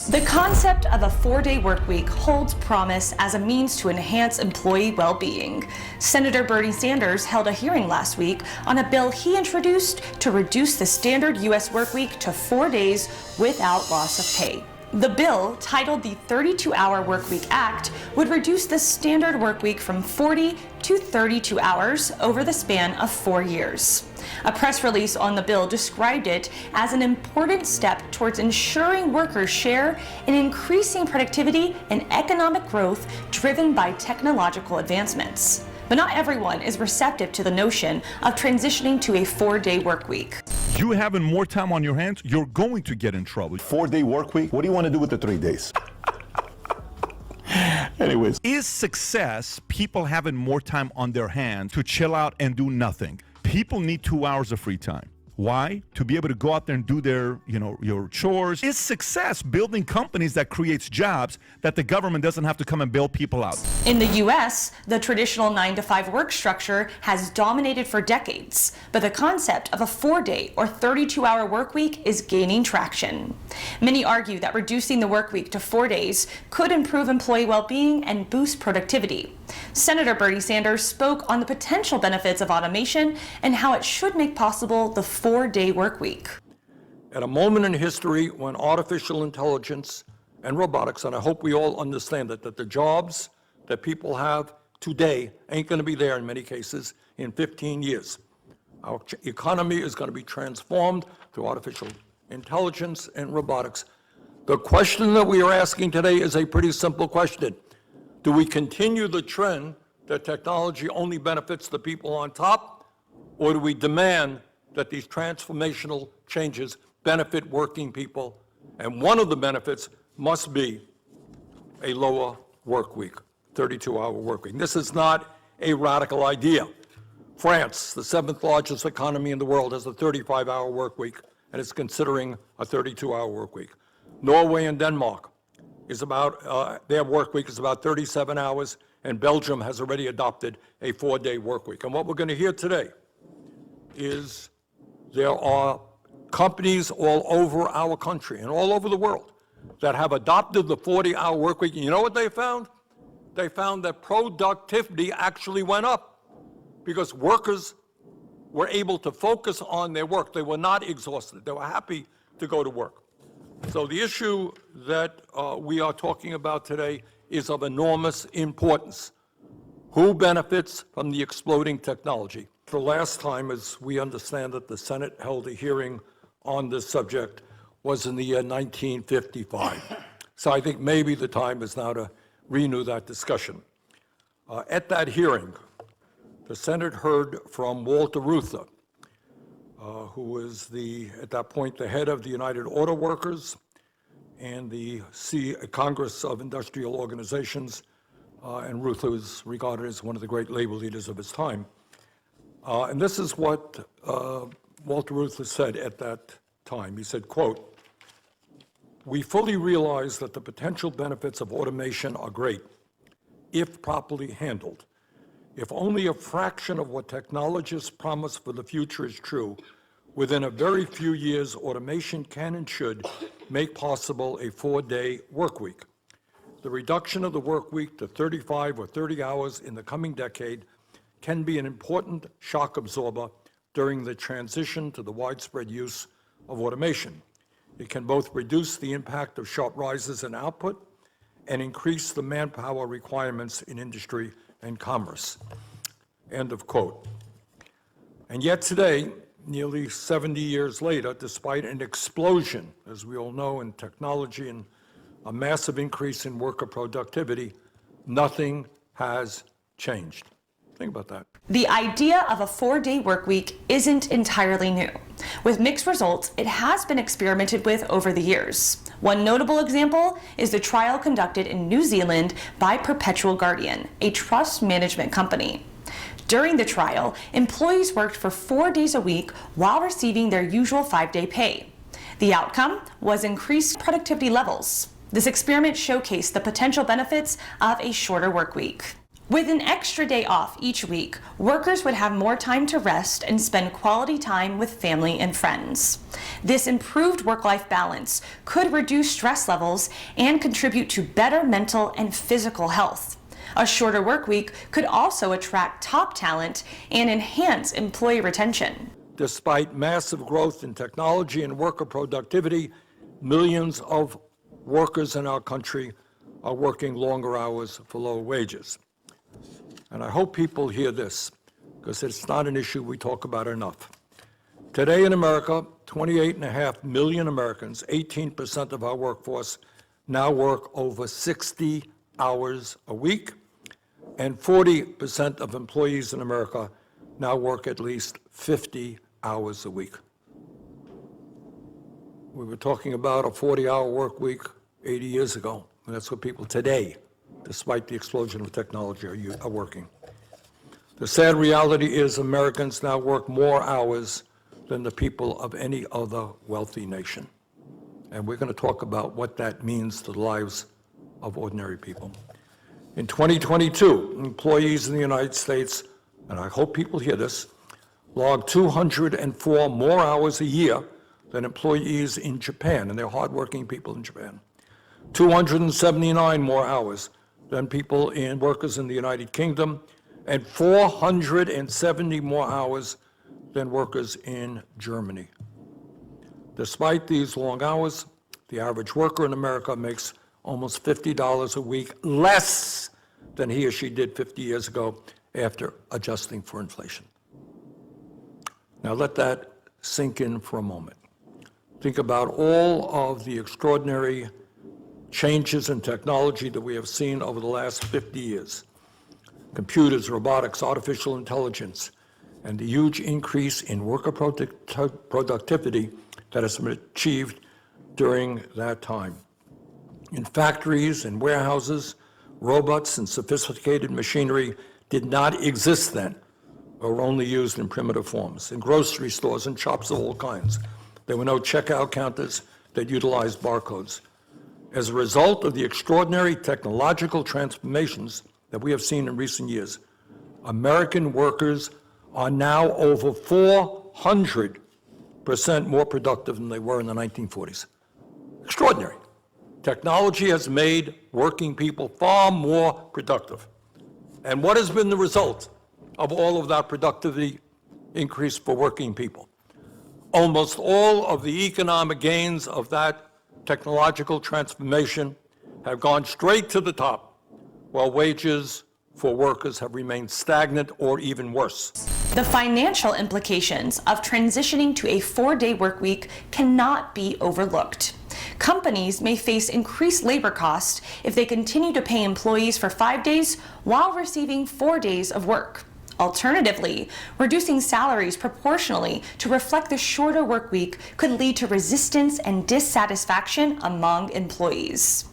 The concept of a 4-day work week holds promise as a means to enhance employee well-being. Senator Bernie Sanders held a hearing last week on a bill he introduced to reduce the standard U.S. work week to 4 days without loss of pay. The bill, titled the 32-Hour Workweek Act, would reduce the standard workweek from 40 to 32 hours over the span of 4 years. A press release on the bill described it as an important step towards ensuring workers share in increasing productivity and economic growth driven by technological advancements. But not everyone is receptive to the notion of transitioning to a 4-day work week. You having more time on your hands, you're going to get in trouble. 4-day work week? What do you want to do with the 3 days? Anyways. Is success people having more time on their hands to chill out and do nothing? People need 2 hours of free time. Why? To be able to go out there and do their, your chores. Is success building companies that creates jobs that the government doesn't have to come and bail people out? In the U.S., the traditional 9-to-5 work structure has dominated for decades, but the concept of a 4-day or 32-hour work week is gaining traction. Many argue that reducing the work week to 4 days could improve employee well-being and boost productivity. Senator Bernie Sanders spoke on the potential benefits of automation and how it should make possible the 4-day work week. At a moment in history when artificial intelligence and robotics, and I hope we all understand that the jobs that people have today ain't going to be there in many cases in 15 years. Our economy is going to be transformed through artificial intelligence and robotics. The question that we are asking today is a pretty simple question. Do we continue the trend that technology only benefits the people on top, or do we demand that these transformational changes benefit working people? And one of the benefits must be a lower work week, 32-hour work week. This is not a radical idea. France, the 7th largest economy in the world, has a 35-hour work week, and is considering a 32-hour work week. Norway and Denmark is about, their work week is about 37 hours, and Belgium has already adopted a 4-day work week. And what we're going to hear today is there are companies all over our country and all over the world that have adopted the 40-hour work week. And you know what they found? They found that productivity actually went up because workers were able to focus on their work. They were not exhausted. They were happy to go to work. So the issue that we are talking about today is of enormous importance. Who benefits from the exploding technology? The last time, as we understand it, the Senate held a hearing on this subject was in the year 1955. So I think maybe the time is now to renew that discussion. At that hearing, the Senate heard from Walter Reuther, who was at that point, the head of the United Auto Workers and the Congress of Industrial Organizations, and Reuther was regarded as one of the great labor leaders of his time. And this is what Walter Reuther said at that time. He said, quote, "We fully realize that the potential benefits of automation are great if properly handled. If only a fraction of what technologists promise for the future is true, within a very few years, automation can and should make possible a 4-day work week. The reduction of the work week to 35 or 30 hours in the coming decade can be an important shock absorber during the transition to the widespread use of automation. It can both reduce the impact of sharp rises in output and increase the manpower requirements in industry and commerce." End of quote. And yet today, nearly 70 years later, despite an explosion, as we all know, in technology and a massive increase in worker productivity, nothing has changed. Think about that. The idea of a 4-day work week isn't entirely new. With mixed results, it has been experimented with over the years. One notable example is the trial conducted in New Zealand by Perpetual Guardian, a trust management company. During the trial, employees worked for 4 days a week while receiving their usual 5-day pay. The outcome was increased productivity levels. This experiment showcased the potential benefits of a shorter work week. With an extra day off each week, workers would have more time to rest and spend quality time with family and friends. This improved work-life balance could reduce stress levels and contribute to better mental and physical health. A shorter work week could also attract top talent and enhance employee retention. Despite massive growth in technology and worker productivity, millions of workers in our country are working longer hours for lower wages. And I hope people hear this, because it's not an issue we talk about enough. Today in America, 28.5 million Americans, 18% of our workforce, now work over 60 hours a week, and 40% of employees in America now work at least 50 hours a week. We were talking about a 40-hour work week 80 years ago, and that's what people today, despite the explosion of technology, are working. The sad reality is Americans now work more hours than the people of any other wealthy nation. And we're going to talk about what that means to the lives of ordinary people. In 2022, employees in the United States, and I hope people hear this, logged 204 more hours a year than employees in Japan, and they're hardworking people in Japan. 279 more hours than workers in the United Kingdom, and 470 more hours than workers in Germany. Despite these long hours, the average worker in America makes almost $50 a week less than he or she did 50 years ago after adjusting for inflation. Now let that sink in for a moment. Think about all of the extraordinary changes in technology that we have seen over the last 50 years. Computers, robotics, artificial intelligence, and the huge increase in worker productivity that has been achieved during that time. In factories and warehouses, robots and sophisticated machinery did not exist then, or were only used in primitive forms. In grocery stores and shops of all kinds, there were no checkout counters that utilized barcodes. As a result of the extraordinary technological transformations that we have seen in recent years, American workers are now over 400% more productive than they were in the 1940s. Extraordinary. Technology has made working people far more productive. And what has been the result of all of that productivity increase for working people? Almost all of the economic gains of that technological transformation have gone straight to the top, while wages for workers have remained stagnant or even worse. The financial implications of transitioning to a 4-day work week cannot be overlooked. Companies may face increased labor costs if they continue to pay employees for 5 days while receiving 4 days of work. Alternatively, reducing salaries proportionally to reflect the shorter work week could lead to resistance and dissatisfaction among employees.